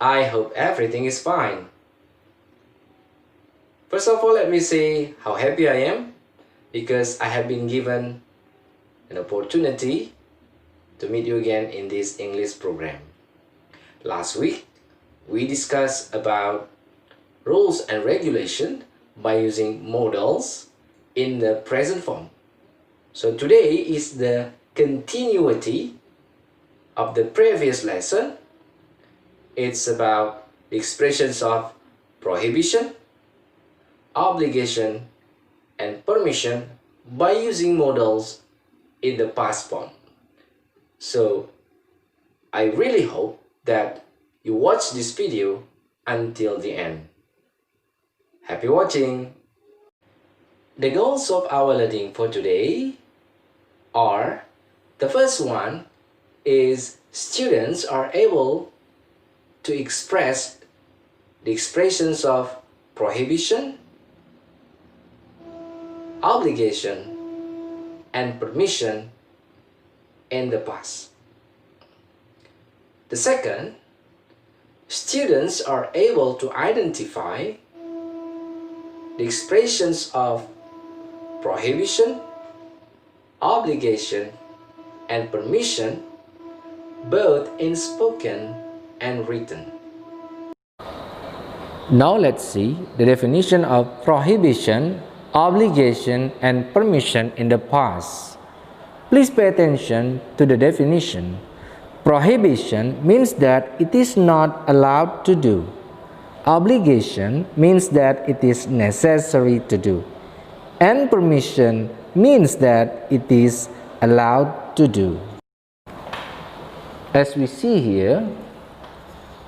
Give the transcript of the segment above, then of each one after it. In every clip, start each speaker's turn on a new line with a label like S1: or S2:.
S1: I hope everything is fine. First of all, let me say how happy I am because I have been given an opportunity to meet you again in this English program. Last week, we discussed about rules and regulation by using modals in the present form. So today is the continuity of the previous lesson. It's about the expressions of prohibition, obligation, and permission by using modals in the past form. So I really hope that you watch this video until the end. Happy watching! The goals of our learning for today are, the first one is students are able to express the expressions of prohibition, obligation, and permission in the past. The second, students are able to identify the expressions of prohibition, obligation, and permission both in spoken and written. Now let's see the definition of prohibition, obligation, and permission in the past. Please pay attention to the definition. Prohibition means that it is not allowed to do. Obligation means that it is necessary to do. And permission means that it is allowed to do. As we see here,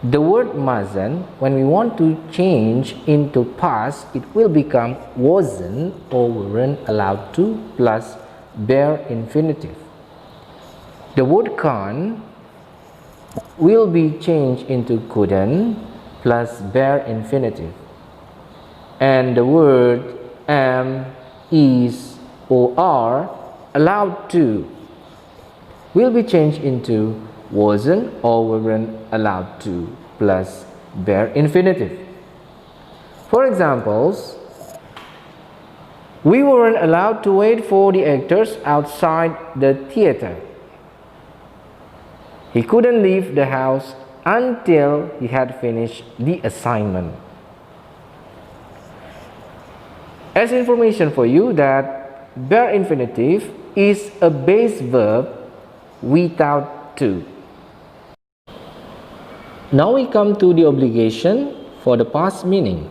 S1: the word mustn't, when we want to change into past, it will become wasn't or weren't allowed to plus bare infinitive. The word can't will be changed into couldn't plus bare infinitive. And the word am, is, or are allowed to will be changed into wasn't or weren't allowed to plus bare infinitive. For examples, we weren't allowed to wait for the actors outside the theater. He couldn't leave the house until he had finished the assignment. As information for you that bare infinitive is a base verb without to. Now we come to the obligation for the past meaning.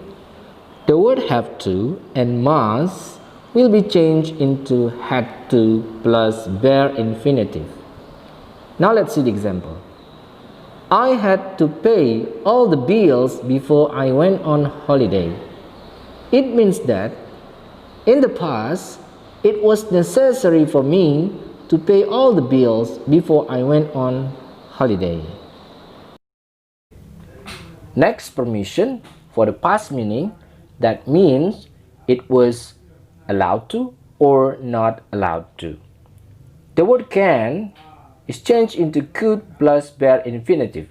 S1: The word have to and must will be changed into had to plus bare infinitive. Now let's see the example. I had to pay all the bills before I went on holiday. It means that in the past, it was necessary for me to pay all the bills before I went on holiday. Next, permission for the past meaning. That means it was allowed to or not allowed to. The word can is changed into could plus bare infinitive.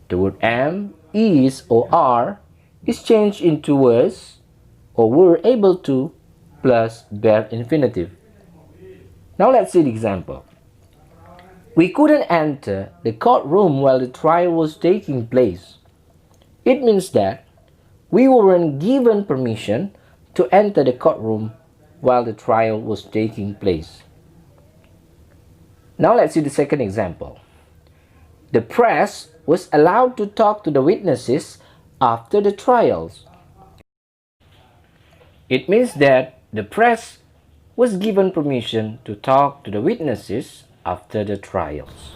S1: The word am, is, or are is changed into was or were able to plus bare infinitive. Now let's see the example. We couldn't enter the courtroom while the trial was taking place. It means that we weren't given permission to enter the courtroom while the trial was taking place. Now let's see the second example. The press was allowed to talk to the witnesses after the trials. It means that the press was given permission to talk to the witnesses after the trials.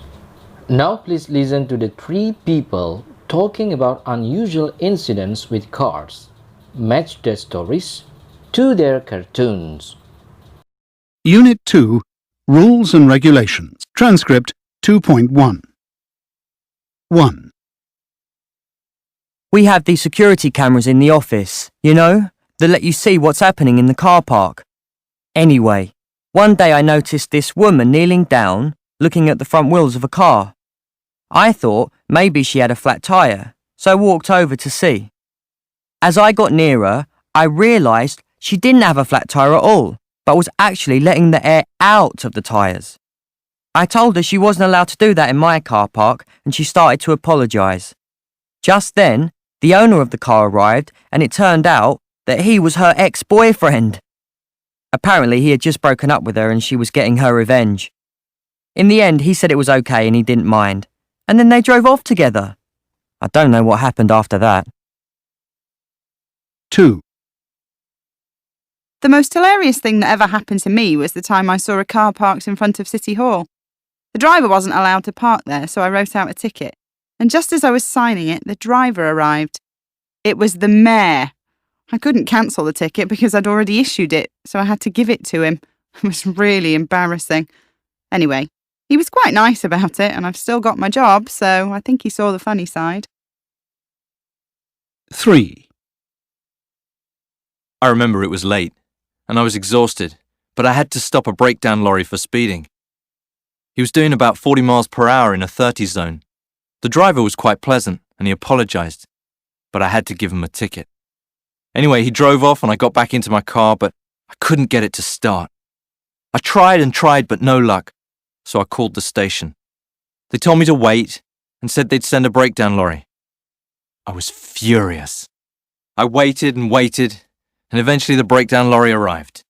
S1: Now please listen to the three people talking about unusual incidents with cars. Match their stories to their cartoons.
S2: Unit 2, Rules and Regulations. Transcript 2.1. 1.
S3: We have these security cameras in the office, you know, that let you see what's happening in the car park. Anyway, one day I noticed this woman kneeling down, looking at the front wheels of a car. I thought Maybe she had a flat tyre, so I walked over to see. As I got nearer, I realised she didn't have a flat tyre at all, but was actually letting the air out of the tyres. I told her she wasn't allowed to do that in my car park, and she started to apologise. Just then, the owner of the car arrived, and it turned out that he was her ex-boyfriend. Apparently, he had just broken up with her and she was getting her revenge. In the end, he said it was okay and he didn't mind. And then they drove off together. I don't know what happened after that.
S2: 2.
S4: The most hilarious thing that ever happened to me was the time I saw a car parked in front of City Hall. The driver wasn't allowed to park there, so I wrote out a ticket. And just as I was signing it, the driver arrived. It was the mayor. I couldn't cancel the ticket because I'd already issued it, so I had to give it to him. It was really embarrassing. Anyway, he was quite nice about it, and I've still got my job, so I think he saw the funny side.
S2: 3.
S5: I remember it was late, and I was exhausted, but I had to stop a breakdown lorry for speeding. He was doing about 40 miles per hour in a 30 zone. The driver was quite pleasant, and he apologised, but I had to give him a ticket. Anyway, he drove off and I got back into my car, but I couldn't get it to start. I tried and tried, but no luck, so I called the station. They told me to wait and said they'd send a breakdown lorry. I was furious. I waited and waited, and eventually the breakdown lorry arrived.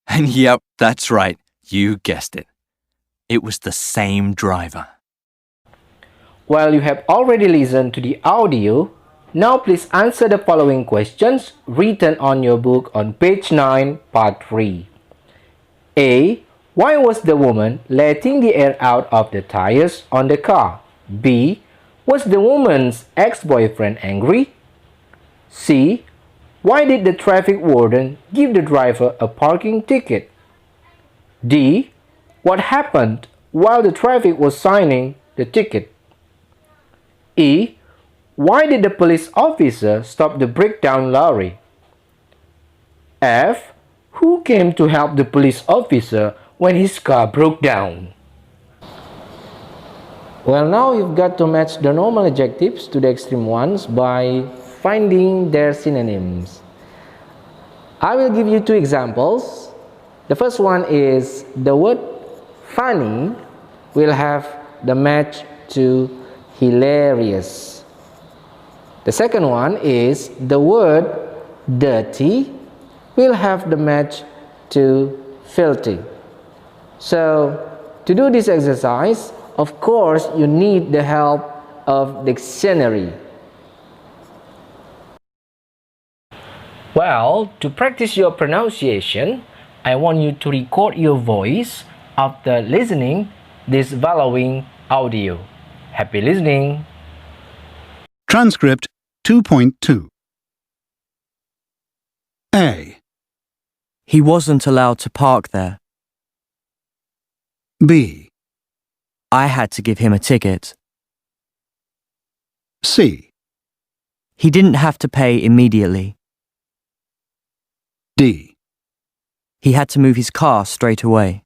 S5: And yep, that's right, you guessed it. It was the same driver.
S1: While you have already listened to the audio, now please answer the following questions written on your book on page 9, part 3. A. Why was the woman letting the air out of the tires on the car? B. Was the woman's ex-boyfriend angry? C. Why did the traffic warden give the driver a parking ticket? D. What happened while the traffic was signing the ticket? E. Why did the police officer stop the breakdown lorry? F. Who came to help the police officer when his car broke down? Well, now you've got to match the normal adjectives to the extreme ones by finding their synonyms. I will give you 2 examples. The first one is the word funny will have the match to hilarious. The second one is the word dirty will have the match to filthy. So, to do this exercise, of course, you need the help of dictionary. Well, to practice your pronunciation, I want you to record your voice after listening this following audio. Happy listening!
S2: Transcript 2.2. A.
S3: He wasn't allowed to park there.
S2: B.
S3: I had to give him a ticket.
S2: C.
S3: He didn't have to pay immediately.
S2: D.
S3: He had to move his car straight away.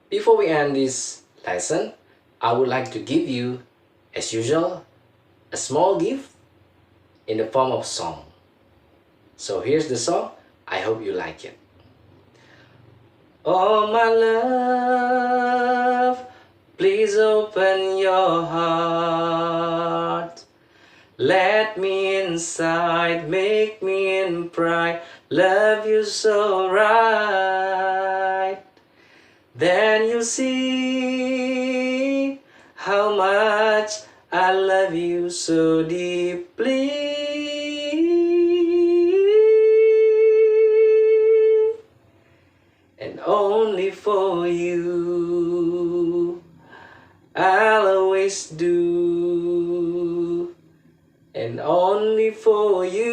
S1: Before we end this lesson, I would like to give you, as usual, a small gift in the form of song. So here's the song. I hope you like it. Oh my love, please open your heart. Let me inside, make me in pride, love you so right. Then you'll see how much I love you so deeply. And only for you I'll always do. And only for you,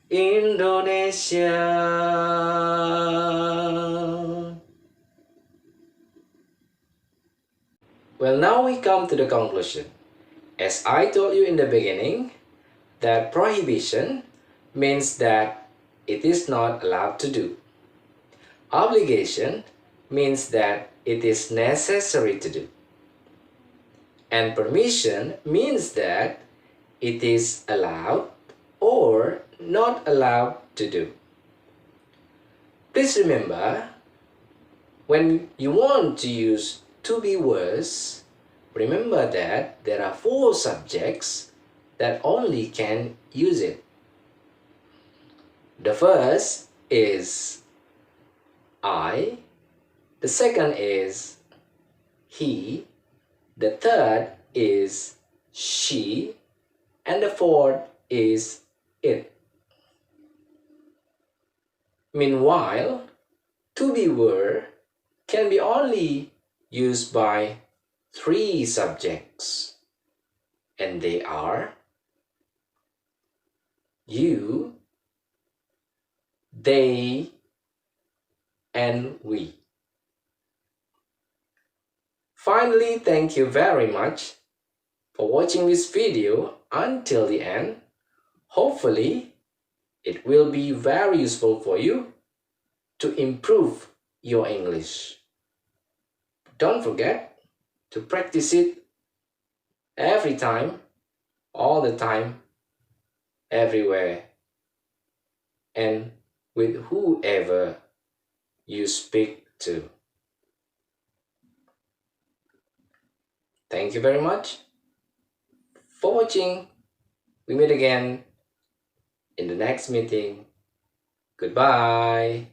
S1: Indonesia. Well, now we come to the conclusion. As I told you in the beginning, that prohibition means that it is not allowed to do. Obligation means that it is necessary to do. And permission means that it is allowed or not allowed to do. Please remember, when you want to use to be words, remember that there are 4 subjects that only can use it. The first is I, the second is he, the third is she, and the fourth is it. Meanwhile, to be were can be only used by 3 subjects, and they are you, they, and we. Finally, thank you very much for watching this video until the end. Hopefully, it will be very useful for you to improve your English. Don't forget to practice it every time, all the time, everywhere, and with whoever you speak to. Thank you very much for watching. We meet again in the next meeting. Goodbye.